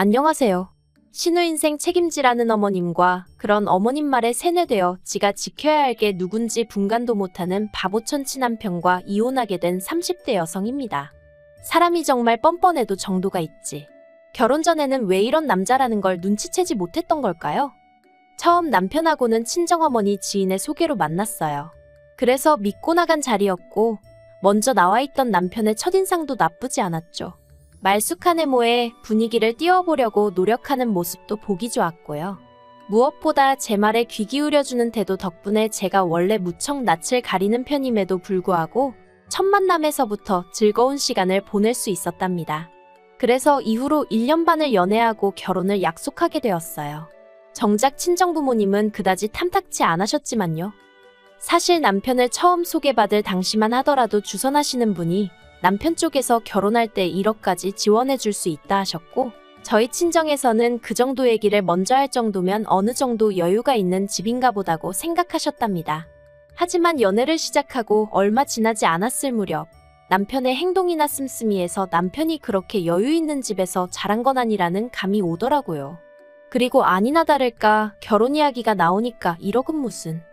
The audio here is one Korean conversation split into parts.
안녕하세요. 신우 인생 책임지라는 어머님과 그런 어머님 말에 세뇌되어 지가 지켜야 할 게 누군지 분간도 못하는 바보천치 남편과 이혼하게 된 30대 여성입니다. 사람이 정말 뻔뻔해도 정도가 있지. 결혼 전에는 왜 이런 남자라는 걸 눈치채지 못했던 걸까요? 처음 남편하고는 친정어머니 지인의 소개로 만났어요. 그래서 믿고 나간 자리였고 먼저 나와 있던 남편의 첫인상도 나쁘지 않았죠. 말쑥한 외모에 분위기를 띄워보려고 노력하는 모습도 보기 좋았고요. 무엇보다 제 말에 귀 기울여주는 태도 덕분에 제가 원래 무척 낯을 가리는 편임에도 불구하고 첫 만남에서부터 즐거운 시간을 보낼 수 있었답니다. 그래서 이후로 1년 반을 연애하고 결혼을 약속하게 되었어요. 정작 친정부모님은 그다지 탐탁치 않으셨지만요. 사실 남편을 처음 소개받을 당시만 하더라도 주선하시는 분이 남편 쪽에서 결혼할 때 1억까지 지원해 줄 수 있다 하셨고 저희 친정에서는 그 정도 얘기를 먼저 할 정도면 어느 정도 여유가 있는 집인가 보다고 생각하셨답니다. 하지만 연애를 시작하고 얼마 지나지 않았을 무렵 남편의 행동이나 씀씀이에서 남편이 그렇게 여유 있는 집에서 자란 건 아니라는 감이 오더라고요. 그리고 아니나 다를까 결혼 이야기가 나오니까 1억은 무슨.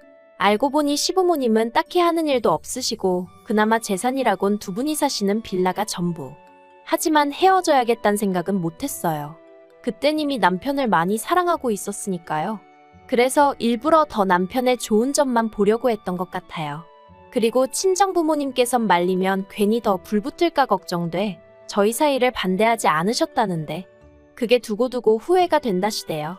알고 보니 시부모님은 딱히 하는 일도 없으시고 그나마 재산이라곤 두 분이 사시는 빌라가 전부. 하지만 헤어져야겠다는 생각은 못했어요. 그땐 이미 남편을 많이 사랑하고 있었으니까요. 그래서 일부러 더 남편의 좋은 점만 보려고 했던 것 같아요. 그리고 친정부모님께선 말리면 괜히 더 불붙을까 걱정돼 저희 사이를 반대하지 않으셨다는데 그게 두고두고 후회가 된다시대요.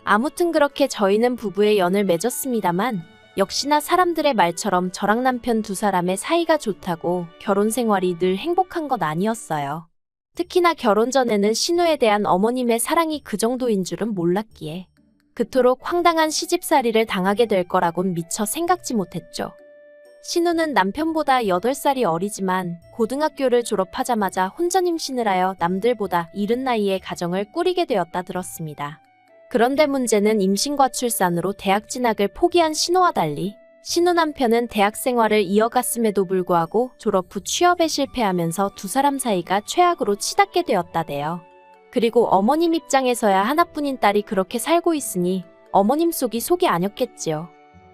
아무튼 그렇게 저희는 부부의 연을 맺었습니다만 역시나 사람들의 말처럼 저랑 남편 두 사람의 사이가 좋다고 결혼 생활이 늘 행복한 건 아니었어요. 특히나 결혼 전에는 신우에 대한 어머님의 사랑이 그 정도인 줄은 몰랐기에 그토록 황당한 시집살이를 당하게 될 거라곤 미처 생각지 못했죠. 신우는 남편보다 8살이 어리지만 고등학교를 졸업하자마자 혼전 임신을 하여 남들보다 이른 나이에 가정을 꾸리게 되었다 들었습니다. 그런데 문제는 임신과 출산으로 대학 진학을 포기한 신우와 달리 신우 남편은 대학 생활을 이어갔음에도 불구하고 졸업 후 취업에 실패하면서 두 사람 사이가 최악으로 치닫게 되었다대요. 그리고 어머님 입장에서야 하나뿐인 딸이 그렇게 살고 있으니 어머님 속이 아녔겠지요.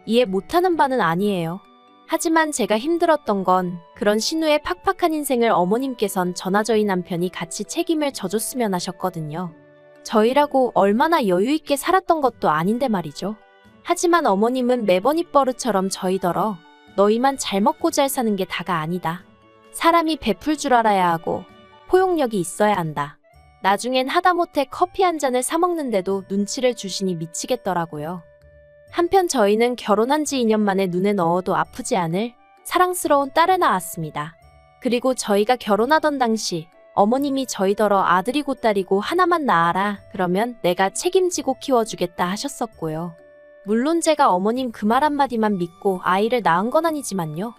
이해 못하는 바는 아니에요. 하지만 제가 힘들었던 건 그런 신우의 팍팍한 인생을 어머님께선 저나 저희 남편이 같이 책임을 져줬으면 하셨거든요. 저희라고 얼마나 여유있게 살았던 것도 아닌데 말이죠. 하지만 어머님은 매번 입버릇처럼 저희더러 너희만 잘 먹고 잘 사는 게 다가 아니다. 사람이 베풀 줄 알아야 하고 포용력이 있어야 한다. 나중엔 하다못해 커피 한 잔을 사 먹는데도 눈치를 주시니 미치겠더라고요. 한편 저희는 결혼한 지 2년 만에 눈에 넣어도 아프지 않을 사랑스러운 딸을 낳았습니다. 그리고 저희가 결혼하던 당시 어머님이 저희더러 아들이 곧 딸이고 하나만 낳아라 그러면 내가 책임지고 키워주겠다 하셨었고요. 물론 제가 어머님 그 말 한마디만 믿고 아이를 낳은 건 아니지만요.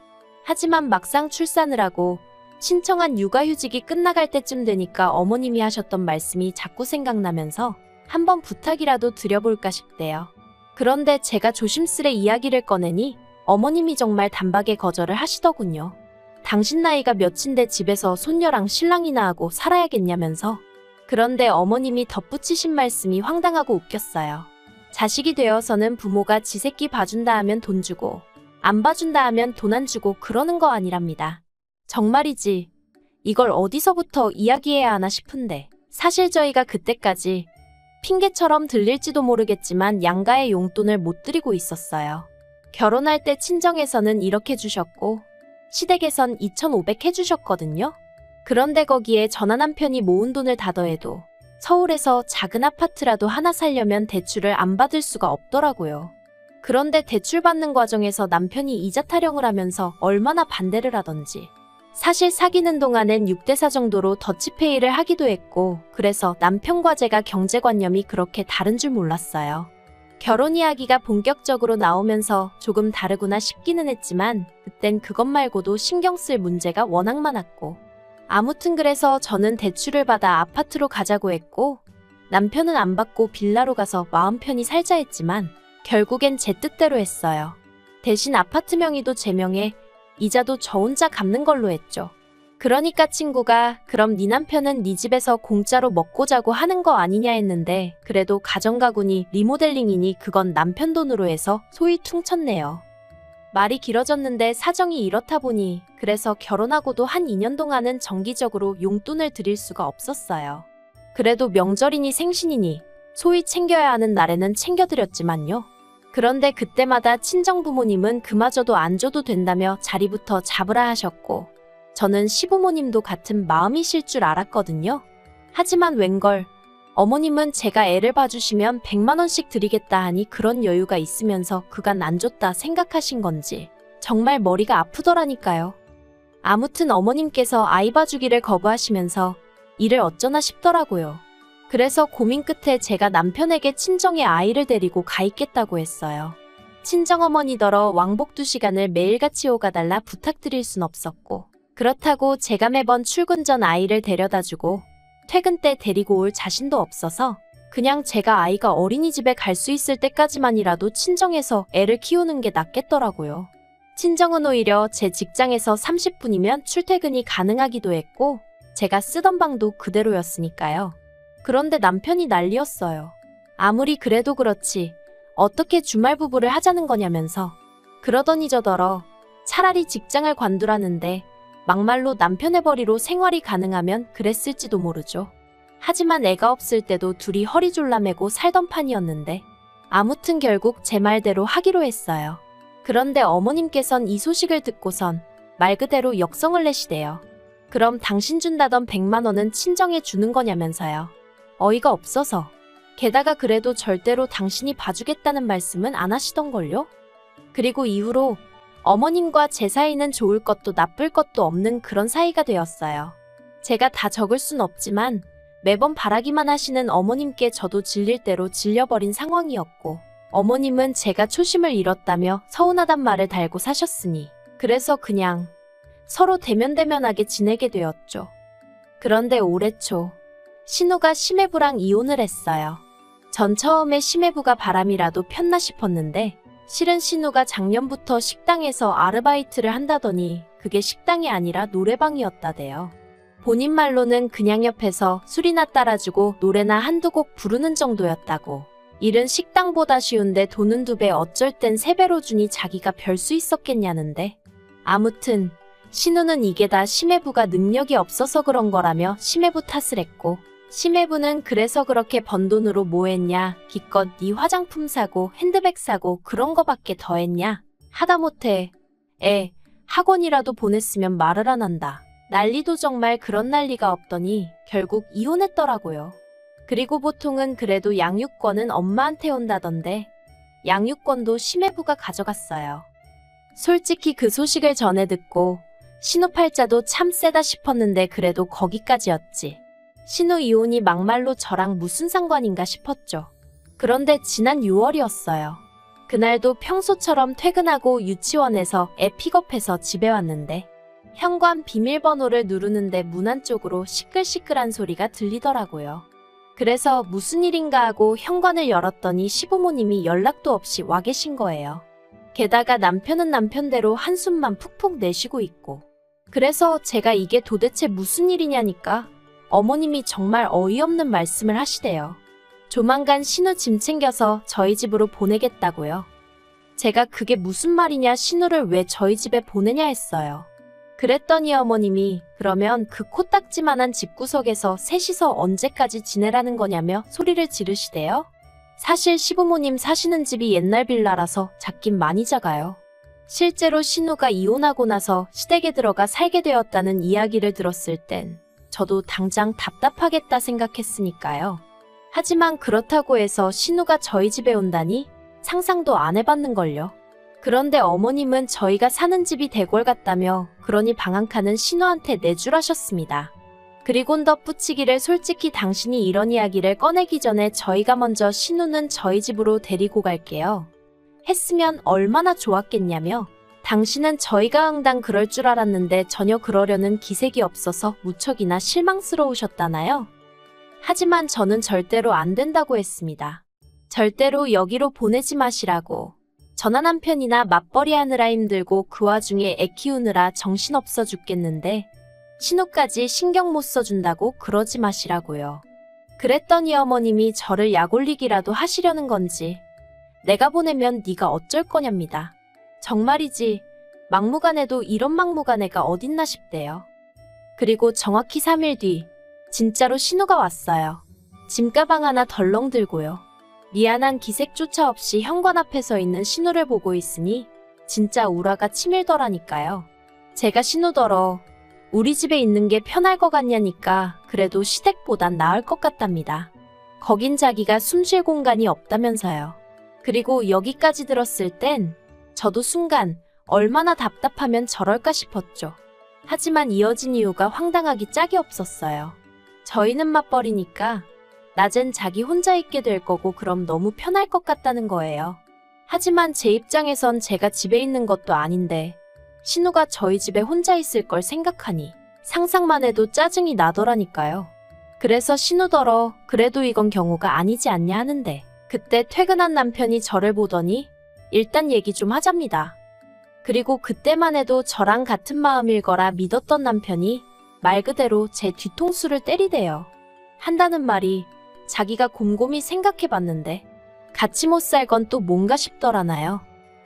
하지만 막상 출산을 하고 신청한 육아휴직이 끝나갈 때쯤 되니까 어머님이 하셨던 말씀이 자꾸 생각나면서 한번 부탁이라도 드려볼까 싶대요. 그런데 제가 조심스레 이야기를 꺼내니 어머님이 정말 단박에 거절을 하시더군요. 당신 나이가 몇인데 집에서 손녀랑 신랑이나 하고 살아야겠냐면서. 그런데 어머님이 덧붙이신 말씀이 황당하고 웃겼어요. 자식이 되어서는 부모가 지 새끼 봐준다 하면 돈 주고 안 봐준다 하면 돈 안 주고 그러는 거 아니랍니다. 정말이지. 이걸 어디서부터 이야기해야 하나 싶은데 사실 저희가 그때까지 핑계처럼 들릴지도 모르겠지만 양가의 용돈을 못 드리고 있었어요. 결혼할 때 친정에서는 1억 해주셨고 시댁에선 2,500 해주셨거든요. 그런데 거기에 전화 남편이 모은 돈을 다 더해도 서울에서 작은 아파트라도 하나 살려면 대출을 안 받을 수가 없더라고요. 그런데 대출 받는 과정에서 남편이 이자 타령을 하면서 얼마나 반대를 하던지. 사실 사귀는 동안엔 6대4 정도로 더치페이를 하기도 했고 그래서 남편과 제가 경제관념이 그렇게 다른 줄 몰랐어요. 결혼 이야기가 본격적으로 나오면서 조금 다르구나 싶기는 했지만 그땐 그것 말고도 신경 쓸 문제가 워낙 많았고 아무튼 그래서 저는 대출을 받아 아파트로 가자고 했고 남편은 안 받고 빌라로 가서 마음 편히 살자 했지만 결국엔 제 뜻대로 했어요. 대신 아파트 명의도 제 명에 이자도 저 혼자 갚는 걸로 했죠. 그러니까 친구가 그럼 네 남편은 네 집에서 공짜로 먹고 자고 하는 거 아니냐 했는데 그래도 가정가구니 리모델링이니 그건 남편 돈으로 해서 소위 퉁쳤네요. 말이 길어졌는데 사정이 이렇다 보니 그래서 결혼하고도 한 2년 동안은 정기적으로 용돈을 드릴 수가 없었어요. 그래도 명절이니 생신이니 소위 챙겨야 하는 날에는 챙겨드렸지만요. 그런데 그때마다 친정부모님은 그마저도 안 줘도 된다며 자리부터 잡으라 하셨고 저는 시부모님도 같은 마음이실 줄 알았거든요. 하지만 웬걸 어머님은 제가 애를 봐주시면 100만 원씩 드리겠다 하니 그런 여유가 있으면서 그간 안 줬다 생각하신 건지 정말 머리가 아프더라니까요. 아무튼 어머님께서 아이 봐주기를 거부하시면서 일을 어쩌나 싶더라고요. 그래서 고민 끝에 제가 남편에게 친정에 아이를 데리고 가 있겠다고 했어요. 친정어머니더러 왕복 2시간을 매일같이 오가달라 부탁드릴 순 없었고 그렇다고 제가 매번 출근 전 아이를 데려다주고 퇴근 때 데리고 올 자신도 없어서 그냥 제가 아이가 어린이집에 갈 수 있을 때까지만이라도 친정에서 애를 키우는 게 낫겠더라고요. 친정은 오히려 제 직장에서 30분이면 출퇴근이 가능하기도 했고 제가 쓰던 방도 그대로였으니까요. 그런데 남편이 난리였어요. 아무리 그래도 그렇지 어떻게 주말 부부를 하자는 거냐면서 그러더니 저더러 차라리 직장을 관두라는데 막말로 남편의 벌이로 생활이 가능하면 그랬을지도 모르죠. 하지만 애가 없을 때도 둘이 허리 졸라매고 살던 판이었는데 아무튼 결국 제 말대로 하기로 했어요. 그런데 어머님께선 이 소식을 듣고선 말 그대로 역성을 내시대요. 그럼 당신 준다던 100만 원은 친정에 주는 거냐면서요. 어이가 없어서. 게다가 그래도 절대로 당신이 봐주겠다는 말씀은 안 하시던걸요? 그리고 이후로 어머님과 제 사이는 좋을 것도 나쁠 것도 없는 그런 사이가 되었어요. 제가 다 적을 순 없지만 매번 바라기만 하시는 어머님께 저도 질릴 대로 질려버린 상황이었고 어머님은 제가 초심을 잃었다며 서운하단 말을 달고 사셨으니 그래서 그냥 서로 대면대면하게 지내게 되었죠. 그런데 올해 초 신우가 심해부랑 이혼을 했어요. 전 처음에 심해부가 바람이라도 폈나 싶었는데 실은 신우가 작년부터 식당에서 아르바이트를 한다더니 그게 식당이 아니라 노래방이었다대요. 본인 말로는 그냥 옆에서 술이나 따라주고 노래나 한두 곡 부르는 정도였다고. 일은 식당보다 쉬운데 돈은 2배 어쩔 땐 3배로 주니 자기가 별 수 있었겠냐는데. 아무튼 신우는 이게 다 심해부가 능력이 없어서 그런 거라며 심해부 탓을 했고 심해부는 그래서 그렇게 번 돈으로 뭐 했냐 기껏 네 화장품 사고 핸드백 사고 그런 거밖에 더 했냐 하다못해 학원이라도 보냈으면 말을 안 한다. 난리도 정말 그런 난리가 없더니 결국 이혼했더라고요. 그리고 보통은 그래도 양육권은 엄마한테 온다던데 양육권도 심해부가 가져갔어요. 솔직히 그 소식을 전해 듣고 신우 팔자도 참 세다 싶었는데 그래도 거기까지였지. 신우 이혼이 막말로 저랑 무슨 상관인가 싶었죠. 그런데 지난 6월이었어요. 그날도 평소처럼 퇴근하고 유치원에서 애 픽업해서 집에 왔는데 현관 비밀번호를 누르는데 문 안쪽으로 시끌시끌한 소리가 들리더라고요. 그래서 무슨 일인가 하고 현관을 열었더니 시부모님이 연락도 없이 와 계신 거예요. 게다가 남편은 남편대로 한숨만 푹푹 내쉬고 있고 그래서 제가 이게 도대체 무슨 일이냐니까 어머님이 정말 어이없는 말씀을 하시대요. 조만간 신우 짐 챙겨서 저희 집으로 보내겠다고요. 제가 그게 무슨 말이냐 신우를 왜 저희 집에 보내냐 했어요. 그랬더니 어머님이 그러면 그 코딱지만한 집구석에서 셋이서 언제까지 지내라는 거냐며 소리를 지르시대요. 사실 시부모님 사시는 집이 옛날 빌라라서 작긴 많이 작아요. 실제로 신우가 이혼하고 나서 시댁에 들어가 살게 되었다는 이야기를 들었을 땐 저도 당장 답답하겠다 생각했으니까요. 하지만 그렇다고 해서 신우가 저희 집에 온다니 상상도 안 해봤는걸요. 그런데 어머님은 저희가 사는 집이 대궐 같다며 그러니 방 한 칸은 신우한테 내주라셨습니다. 그리곤 덧붙이기를 솔직히 당신이 이런 이야기를 꺼내기 전에 저희가 먼저 신우는 저희 집으로 데리고 갈게요. 했으면 얼마나 좋았겠냐며 당신은 저희가 응당 그럴 줄 알았는데 전혀 그러려는 기색이 없어서 무척이나 실망스러우셨다나요? 하지만 저는 절대로 안 된다고 했습니다. 절대로 여기로 보내지 마시라고. 저나 남편이나 맞벌이 하느라 힘들고 그 와중에 애 키우느라 정신없어 죽겠는데 신우까지 신경 못 써준다고 그러지 마시라고요. 그랬더니 어머님이 저를 약올리기라도 하시려는 건지 내가 보내면 네가 어쩔 거냐입니다. 정말이지 막무가내도 이런 막무가내가 어딨나 싶대요. 그리고 정확히 3일 뒤 진짜로 신우가 왔어요. 짐가방 하나 덜렁 들고요. 미안한 기색조차 없이 현관 앞에 서 있는 신우를 보고 있으니 진짜 우라가 치밀더라니까요. 제가 신우더러 우리 집에 있는 게 편할 것 같냐니까 그래도 시댁보단 나을 것 같답니다. 거긴 자기가 숨 쉴 공간이 없다면서요. 그리고 여기까지 들었을 땐 저도 순간 얼마나 답답하면 저럴까 싶었죠. 하지만 이어진 이유가 황당하기 짝이 없었어요. 저희는 맞벌이니까 낮엔 자기 혼자 있게 될 거고 그럼 너무 편할 것 같다는 거예요. 하지만 제 입장에선 제가 집에 있는 것도 아닌데 신우가 저희 집에 혼자 있을 걸 생각하니 상상만 해도 짜증이 나더라니까요. 그래서 신우더러 그래도 이건 경우가 아니지 않냐 하는데 그때 퇴근한 남편이 저를 보더니 일단 얘기 좀 하잡니다. 그리고 그때만 해도 저랑 같은 마음일 거라 믿었던 남편이 말 그대로 제 뒤통수를 때리대요. 한다는 말이 자기가 곰곰이 생각해봤는데 같이 못 살 건 또 뭔가 싶더라나요.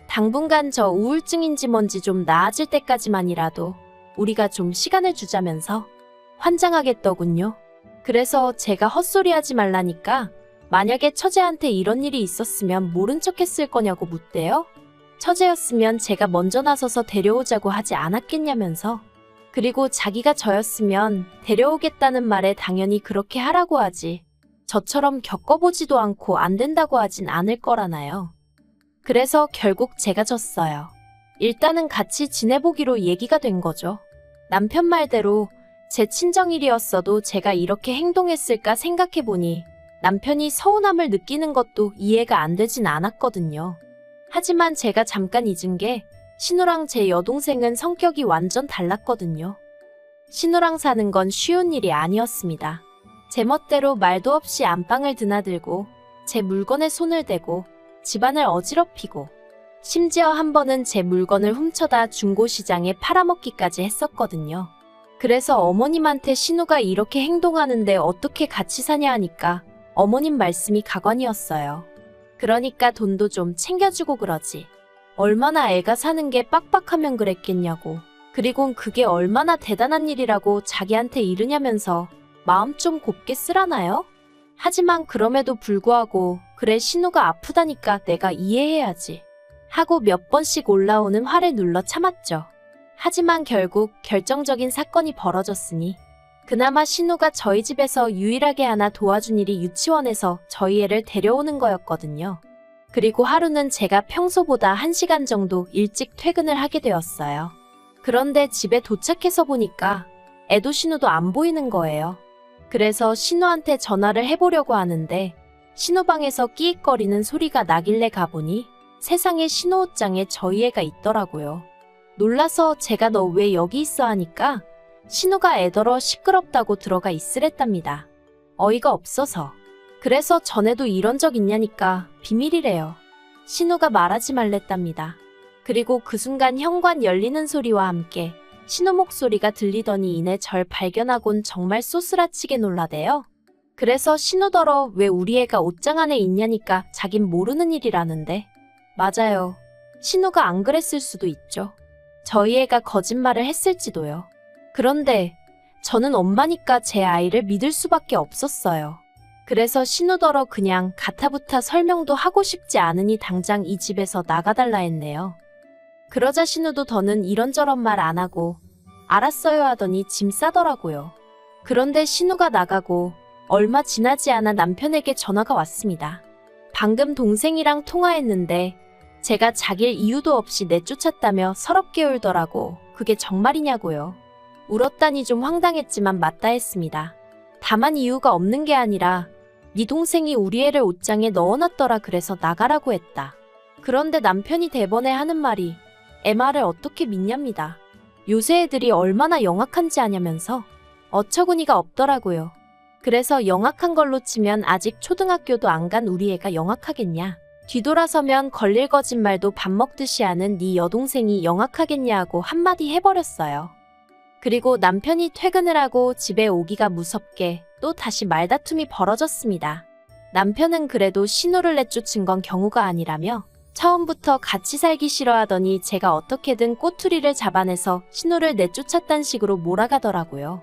당분간 저 우울증인지 뭔지 좀 나아질 때까지만이라도 우리가 좀 시간을 주자면서 환장하겠더군요. 그래서 제가 헛소리하지 말라니까 만약에 처제한테 이런 일이 있었으면 모른 척 했을 거냐고 묻대요. 처제였으면 제가 먼저 나서서 데려오자고 하지 않았겠냐면서. 그리고 자기가 저였으면 데려오겠다는 말에 당연히 그렇게 하라고 하지. 저처럼 겪어보지도 않고 안 된다고 하진 않을 거라나요. 그래서 결국 제가 졌어요. 일단은 같이 지내보기로 얘기가 된 거죠. 남편 말대로 제 친정일이었어도 제가 이렇게 행동했을까 생각해보니 남편이 서운함을 느끼는 것도 이해가 안 되진 않았거든요. 하지만 제가 잠깐 잊은 게 신우랑 제 여동생은 성격이 완전 달랐거든요. 신우랑 사는 건 쉬운 일이 아니었습니다. 제 멋대로 말도 없이 안방을 드나들고 제 물건에 손을 대고 집안을 어지럽히고 심지어 한 번은 제 물건을 훔쳐다 중고시장에 팔아먹기까지 했었거든요. 그래서 어머님한테 신우가 이렇게 행동하는데 어떻게 같이 사냐 하니까 어머님 말씀이 가관이었어요. 그러니까 돈도 좀 챙겨주고 그러지. 얼마나 애가 사는 게 빡빡하면 그랬겠냐고. 그리고 그게 얼마나 대단한 일이라고 자기한테 이르냐면서 마음 좀 곱게 쓰라나요? 하지만 그럼에도 불구하고 그래 신우가 아프다니까 내가 이해해야지 하고 몇 번씩 올라오는 화를 눌러 참았죠. 하지만 결국 결정적인 사건이 벌어졌으니 그나마 신우가 저희 집에서 유일하게 하나 도와준 일이 유치원에서 저희 애를 데려오는 거였거든요. 그리고 하루는 제가 평소보다 1시간 정도 일찍 퇴근을 하게 되었어요. 그런데 집에 도착해서 보니까 애도 신우도 안 보이는 거예요. 그래서 신우한테 전화를 해보려고 하는데 신우방에서 끼익거리는 소리가 나길래 가보니 세상에 신우 옷장에 저희 애가 있더라고요. 놀라서 제가 너 왜 여기 있어 하니까 신우가 애더러 시끄럽다고 들어가 있으랬답니다. 어이가 없어서. 그래서 전에도 이런 적 있냐니까 비밀이래요. 신우가 말하지 말랬답니다. 그리고 그 순간 현관 열리는 소리와 함께 신우 목소리가 들리더니 이내 절 발견하곤 정말 쏘스라치게 놀라대요. 그래서 신우더러 왜 우리 애가 옷장 안에 있냐니까 자긴 모르는 일이라는데. 맞아요. 신우가 안 그랬을 수도 있죠. 저희 애가 거짓말을 했을지도요. 그런데 저는 엄마니까 제 아이를 믿을 수밖에 없었어요. 그래서 신우더러 그냥 가타부타 설명도 하고 싶지 않으니 당장 이 집에서 나가달라 했네요. 그러자 신우도 더는 이런저런 말 안 하고 알았어요 하더니 짐 싸더라고요. 그런데 신우가 나가고 얼마 지나지 않아 남편에게 전화가 왔습니다. 방금 동생이랑 통화했는데 제가 자길 이유도 없이 내쫓았다며 서럽게 울더라고. 그게 정말이냐고요. 울었다니 좀 황당했지만 맞다 했습니다. 다만 이유가 없는 게 아니라 네 동생이 우리 애를 옷장에 넣어놨더라 그래서 나가라고 했다. 그런데 남편이 대번에 하는 말이 애 말을 어떻게 믿냐입니다. 요새 애들이 얼마나 영악한지 아냐면서 어처구니가 없더라고요. 그래서 영악한 걸로 치면 아직 초등학교도 안 간 우리 애가 영악하겠냐. 뒤돌아서면 걸릴 거짓말도 밥 먹듯이 하는 네 여동생이 영악하겠냐 하고 한마디 해버렸어요. 그리고 남편이 퇴근을 하고 집에 오기가 무섭게 또 다시 말다툼이 벌어졌습니다. 남편은 그래도 신호를 내쫓은 건 경우가 아니라며 처음부터 같이 살기 싫어하더니 제가 어떻게든 꼬투리를 잡아내서 신호를 내쫓았단 식으로 몰아가더라고요.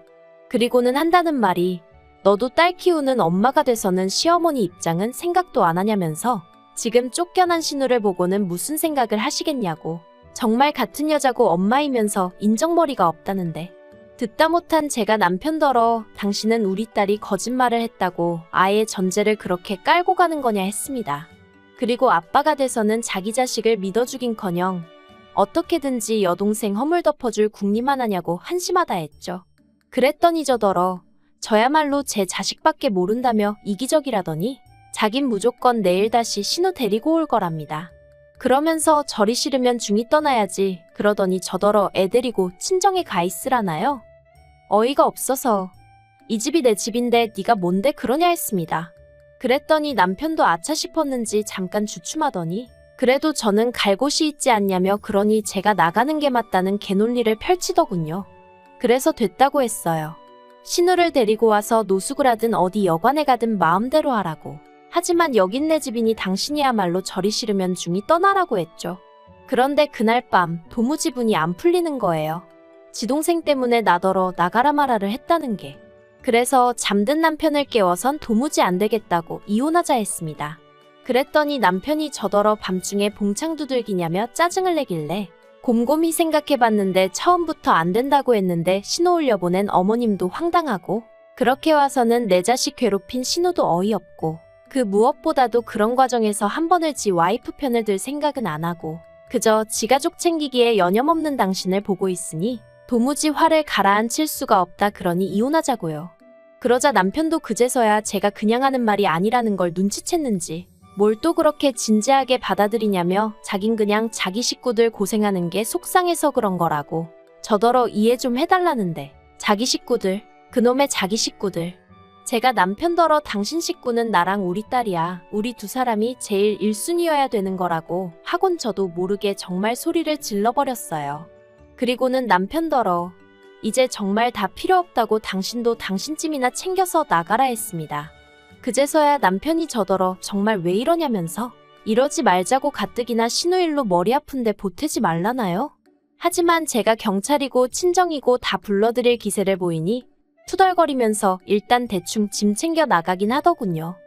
그리고는 한다는 말이 너도 딸 키우는 엄마가 돼서는 시어머니 입장은 생각도 안 하냐면서 지금 쫓겨난 신우를 보고는 무슨 생각을 하시겠냐고. 정말 같은 여자고 엄마이면서 인정머리가 없다는데. 듣다 못한 제가 남편더러 당신은 우리 딸이 거짓말을 했다고 아예 전제를 그렇게 깔고 가는 거냐 했습니다. 그리고 아빠가 돼서는 자기 자식을 믿어주긴커녕 어떻게든지 여동생 허물 덮어줄 궁리만 하냐고 한심하다 했죠. 그랬더니 저더러 저야말로 제 자식밖에 모른다며 이기적이라더니 자긴 무조건 내일 다시 신우 데리고 올 거랍니다. 그러면서 저리 싫으면 중이 떠나야지 그러더니 저더러 애 데리고 친정에 가 있으라나요? 어이가 없어서 이 집이 내 집인데 네가 뭔데 그러냐 했습니다. 그랬더니 남편도 아차 싶었는지 잠깐 주춤하더니 그래도 저는 갈 곳이 있지 않냐며 그러니 제가 나가는 게 맞다는 개논리를 펼치더군요. 그래서 됐다고 했어요. 신우를 데리고 와서 노숙을 하든 어디 여관에 가든 마음대로 하라고. 하지만 여긴 내 집이니 당신이야말로 저리 싫으면 중이 떠나라고 했죠. 그런데 그날 밤 도무지 분이 안 풀리는 거예요. 지동생 때문에 나더러 나가라 마라를 했다는 게. 그래서 잠든 남편을 깨워선 도무지 안 되겠다고 이혼하자 했습니다. 그랬더니 남편이 저더러 밤중에 봉창 두들기냐며 짜증을 내길래 곰곰이 생각해봤는데 처음부터 안 된다고 했는데 신호 올려보낸 어머님도 황당하고 그렇게 와서는 내 자식 괴롭힌 신우도 어이없고 그 무엇보다도 그런 과정에서 한 번을 지 와이프 편을 들 생각은 안 하고 그저 지 가족 챙기기에 여념없는 당신을 보고 있으니 도무지 화를 가라앉힐 수가 없다 그러니 이혼하자고요. 그러자 남편도 그제서야 제가 그냥 하는 말이 아니라는 걸 눈치챘는지 뭘 또 그렇게 진지하게 받아들이냐며 자긴 그냥 자기 식구들 고생하는 게 속상해서 그런 거라고 저더러 이해 좀 해달라는데 자기 식구들, 그놈의 자기 식구들. 제가 남편더러 당신 식구는 나랑 우리 딸이야. 우리 두 사람이 제일 1순위여야 되는 거라고 하곤 저도 모르게 정말 소리를 질러버렸어요. 그리고는 남편더러 이제 정말 다 필요 없다고 당신도 당신쯤이나 챙겨서 나가라 했습니다. 그제서야 남편이 저더러 정말 왜 이러냐면서 이러지 말자고 가뜩이나 신우일로 머리 아픈데 보태지 말라나요? 하지만 제가 경찰이고 친정이고 다 불러드릴 기세를 보이니 투덜거리면서 일단 대충 짐 챙겨 나가긴 하더군요.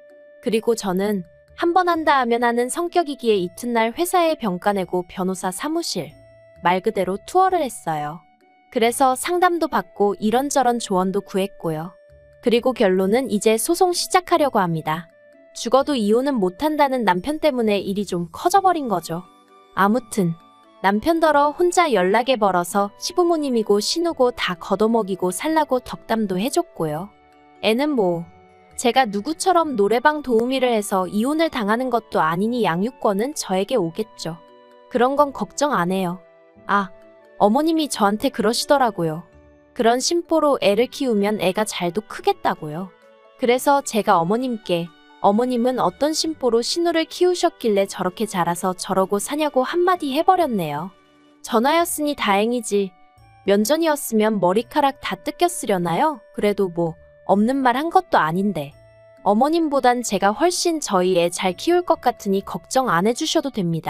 그리고 저는 한 번 한다 하면 하는 성격이기에 이튿날 회사에 병가 내고 변호사 사무실 말 그대로 투어를 했어요. 그래서 상담도 받고 이런저런 조언도 구했고요. 그리고 결론은 이제 소송 시작하려고 합니다. 죽어도 이혼은 못한다는 남편 때문에 일이 좀 커져버린 거죠. 아무튼 남편더러 혼자 연락에 벌어서 시부모님이고 신우고 다 걷어먹이고 살라고 덕담도 해줬고요. 애는 뭐 제가 누구처럼 노래방 도우미를 해서 이혼을 당하는 것도 아니니 양육권은 저에게 오겠죠. 그런 건 걱정 안 해요. 아, 어머님이 저한테 그러시더라고요. 그런 심보로 애를 키우면 애가 잘도 크겠다고요. 그래서 제가 어머님께 어머님은 어떤 심보로 신우를 키우셨길래 저렇게 자라서 저러고 사냐고 한마디 해버렸네요. 전화였으니 다행이지 면전이었으면 머리카락 다 뜯겼으려나요? 그래도 뭐 없는 말 한 것도 아닌데 어머님보단 제가 훨씬 저희 애 잘 키울 것 같으니 걱정 안 해주셔도 됩니다.